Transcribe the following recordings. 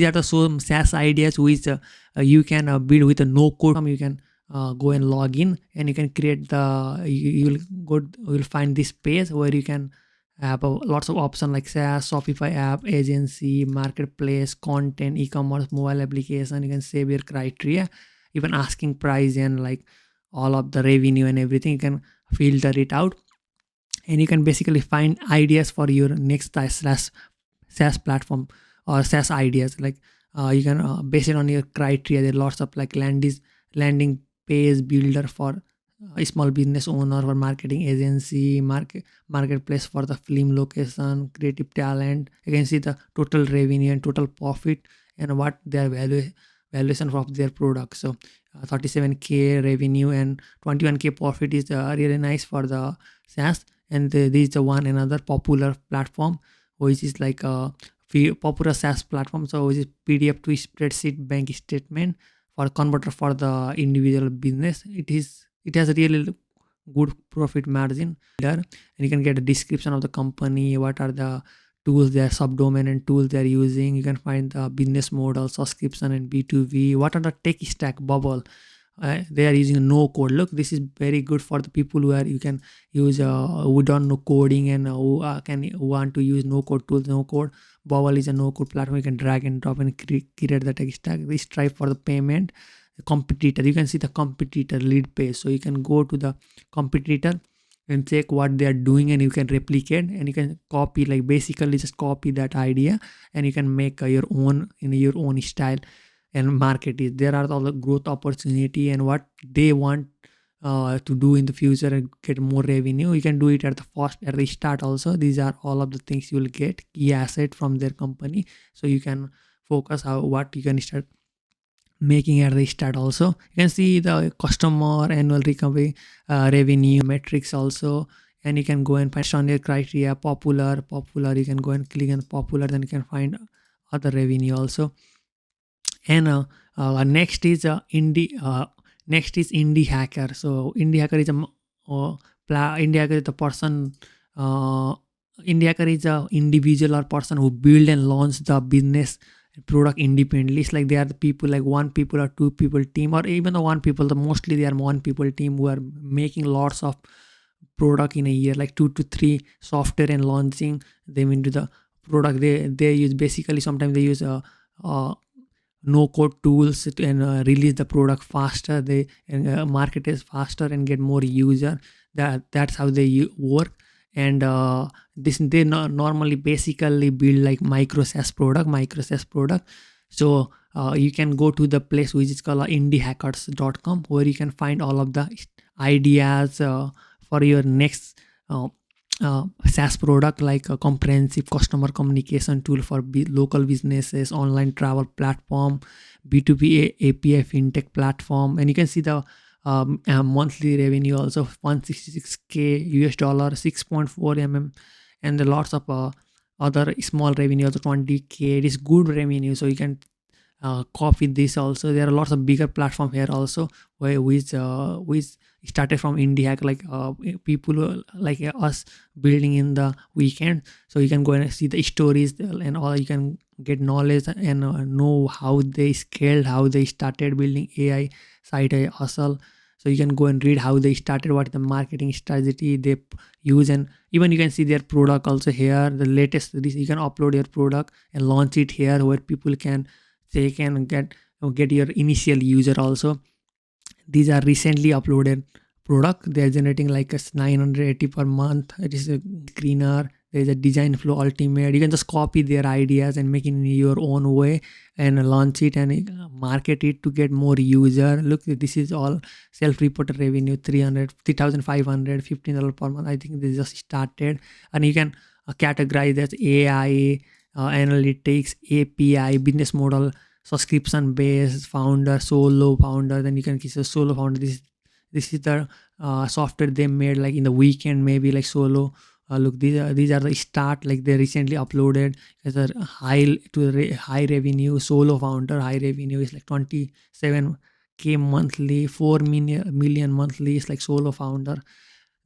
These are the some SaaS ideas which you can build with a no code. You can go and log in, and you can create the you'll find this page where you can have lots of options like SaaS, Shopify app, agency, marketplace, content, e-commerce, mobile application. You can save your criteria, even asking price and like all of the revenue and everything. You can filter it out, and you can basically find ideas for your next SaaS platform or SaaS ideas. Like you can base it on your criteria. There are lots of like landing page builder for a small business owner, or marketing agency, marketplace for the film location, creative talent. You can see the total revenue and total profit and what their valuation of their product. So 37k revenue and 21k profit is really nice for the SaaS. And this is the one another popular platform which is like a popular SaaS platform. So which is PDF to spreadsheet bank statement for converter for the individual business. It has a really good profit margin there, and you can get a description of the company, what are the tools, their subdomain and tools they're using. You can find the business model, subscription and B2B, what are the tech stack bubble. They are using no code. Look, this is very good for the people who are you can use who don't know coding and who want to use no code tools. No code bubble is a no code platform. You can drag and drop and create the tech stack. This Stripe for the payment. The competitor, you can see the competitor lead page, so you can go to the competitor and check what they are doing, and you can replicate, and you can copy, like basically just copy that idea, and you can make your own in your own style and market it. There are all the growth opportunity and what they want to do in the future and get more revenue. You can do it at the start also. These are all of the things you will get key asset from their company, so you can focus what you can start making at the start. Also you can see the customer annual recovery revenue metrics also, and you can go and find on your criteria popular. You can go and click on popular, then you can find other revenue also. And next is indie hacker. So indie hacker is indie hacker is the person indie hacker is a individual or person who build and launch the business product independently. It's like they are the people, like one people or two people team, or even the one people, mostly they are one people team who are making lots of product in a year, like 2 to 3 software and launching them into the product. They use basically sometimes they use no code tools and release the product faster. They market is faster and get more user. That's how they work. And they normally basically build like micro SaaS product. So you can go to the place which is called indiehackers.com, where you can find all of the ideas for your next SaaS product, like a comprehensive customer communication tool for local businesses, online travel platform, B2B API fintech platform. And you can see the monthly revenue also, 166k US dollar, 6.4 and the lots of other small revenue also, 20k. It is good revenue, so you can copy this also. There are lots of bigger platform here also, which started from indie hack, like people like us building in the weekend. So you can go and see the stories and all. You can get knowledge and know how they scaled, how they started building AI side hustle. So you can go and read how they started, what the marketing strategy they use, and even you can see their product also here. The latest, you can upload your product and launch it here, where people can get your initial user also. These are recently uploaded product. They are generating like a 980 per month. It is a screener. There is a design flow ultimate. You can just copy their ideas and make it in your own way and launch it and market it to get more user. Look, this is all self-reported revenue, 3,500, $15 per month. I think they just started. And you can categorize as AI, analytics, API, business model, subscription based, founder, solo founder. Then you can kiss a solo founder. This is the software they made like in the weekend, maybe like solo. Look, these are the start, like they recently uploaded as a high revenue solo founder. High revenue is like 27k monthly, 4 million monthly is like solo founder.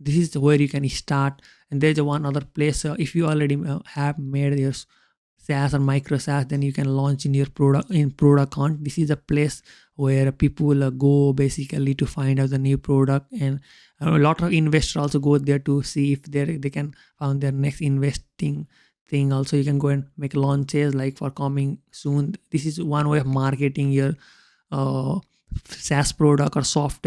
This is where you can start. And there's one other place, if you already have made your SaaS or micro SaaS, then you can launch in your product account. This is a place where people go basically to find out the new product, and a lot of investors also go there to see if they can find their next investing thing. Also, you can go and make launches like for coming soon. This is one way of marketing your SaaS product or software